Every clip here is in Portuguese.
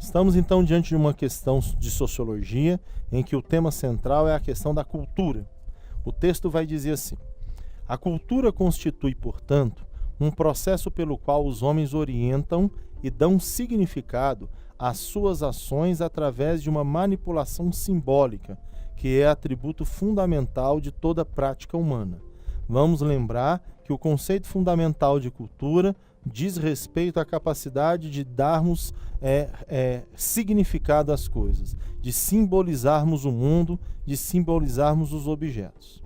Estamos então diante de uma questão de sociologia em que o tema central é a questão da cultura. O texto vai dizer assim: a cultura constitui, portanto, um processo pelo qual os homens orientam e dão significado às suas ações através de uma manipulação simbólica, que é atributo fundamental de toda prática humana. Vamos lembrar que o conceito fundamental de cultura diz respeito à capacidade de darmos significado às coisas, de simbolizarmos o mundo, de simbolizarmos os objetos.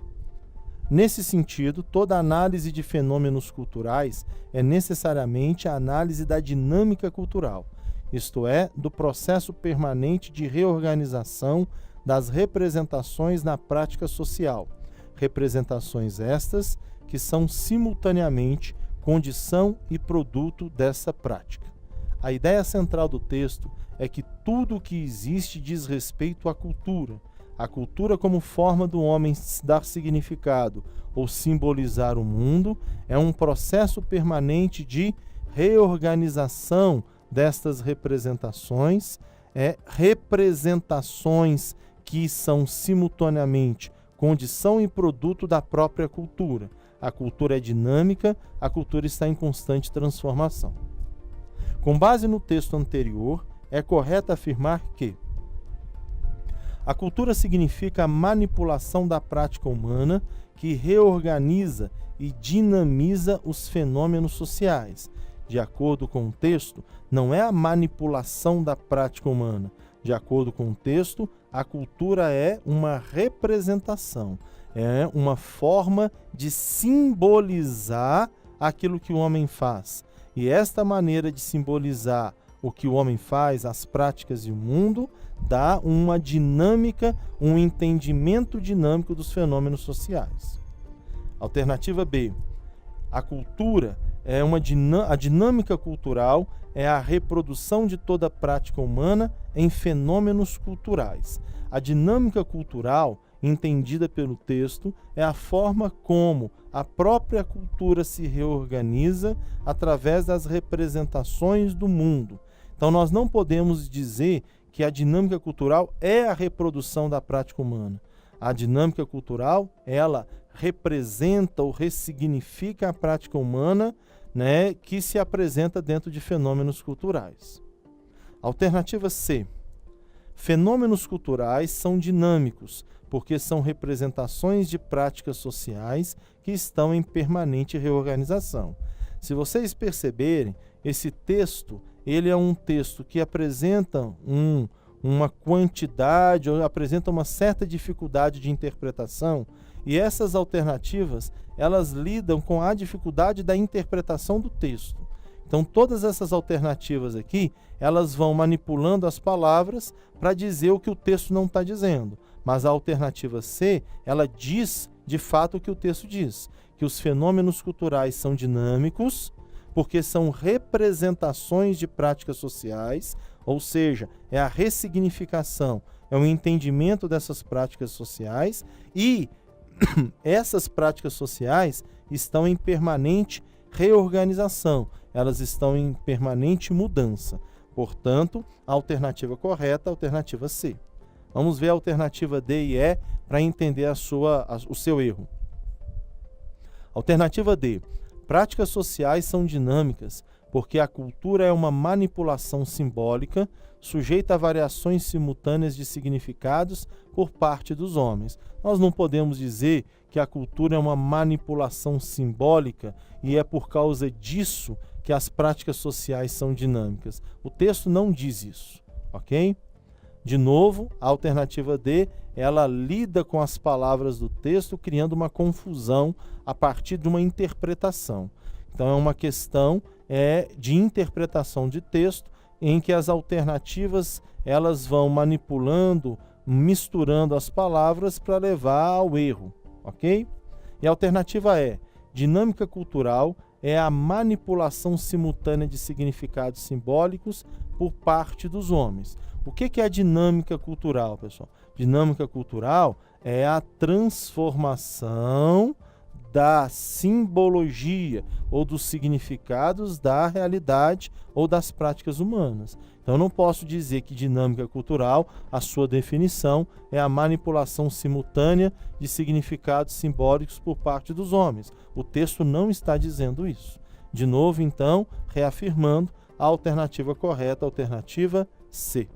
Nesse sentido, toda análise de fenômenos culturais é necessariamente a análise da dinâmica cultural, isto é, do processo permanente de reorganização das representações na prática social, representações estas que são simultaneamente condição e produto dessa prática. A ideia central do texto é que tudo o que existe diz respeito à cultura. A cultura, como forma do homem dar significado ou simbolizar o mundo, é um processo permanente de reorganização destas representações, representações que são simultaneamente condição e produto da própria cultura. A cultura é dinâmica, a cultura está em constante transformação. Com base no texto anterior, é correto afirmar que a cultura significa a manipulação da prática humana que reorganiza e dinamiza os fenômenos sociais. De acordo com o texto, não é a manipulação da prática humana. De acordo com o texto, a cultura é uma representação, é uma forma de simbolizar aquilo que o homem faz. E esta maneira de simbolizar o que o homem faz, as práticas e o mundo, dá uma dinâmica, um entendimento dinâmico dos fenômenos sociais. Alternativa B. A cultura é a dinâmica cultural é a reprodução de toda prática humana em fenômenos culturais. A dinâmica cultural, entendida pelo texto, é a forma como a própria cultura se reorganiza através das representações do mundo. Então, nós não podemos dizer que a dinâmica cultural é a reprodução da prática humana. A dinâmica cultural, ela representa ou ressignifica a prática humana, que se apresenta dentro de fenômenos culturais. Alternativa C. Fenômenos culturais são dinâmicos, porque são representações de práticas sociais que estão em permanente reorganização. Se vocês perceberem, esse texto, ele é um texto que apresenta uma quantidade, ou apresenta uma certa dificuldade de interpretação, e essas alternativas, elas lidam com a dificuldade da interpretação do texto. Então, todas essas alternativas aqui, elas vão manipulando as palavras para dizer o que o texto não está dizendo. Mas a alternativa C, ela diz, de fato, o que o texto diz, que os fenômenos culturais são dinâmicos, porque são representações de práticas sociais, ou seja, é a ressignificação, é o entendimento dessas práticas sociais, e essas práticas sociais estão em permanente reorganização, elas estão em permanente mudança. Portanto, a alternativa correta é a alternativa C. Vamos ver a alternativa D e E para entender o seu erro. Alternativa D. Práticas sociais são dinâmicas, porque a cultura é uma manipulação simbólica sujeita a variações simultâneas de significados por parte dos homens. Nós não podemos dizer que a cultura é uma manipulação simbólica e é por causa disso que as práticas sociais são dinâmicas. O texto não diz isso, ok? De novo, a alternativa D, ela lida com as palavras do texto, criando uma confusão a partir de uma interpretação. Então, é uma questão de interpretação de texto, em que as alternativas elas vão manipulando, misturando as palavras para levar ao erro, ok? E a alternativa é: dinâmica cultural é a manipulação simultânea de significados simbólicos por parte dos homens. O que é a dinâmica cultural, pessoal? Dinâmica cultural é a transformação da simbologia ou dos significados da realidade ou das práticas humanas. Então, eu não posso dizer que dinâmica cultural, a sua definição, é a manipulação simultânea de significados simbólicos por parte dos homens. O texto não está dizendo isso. De novo, então, reafirmando a alternativa correta, a alternativa C.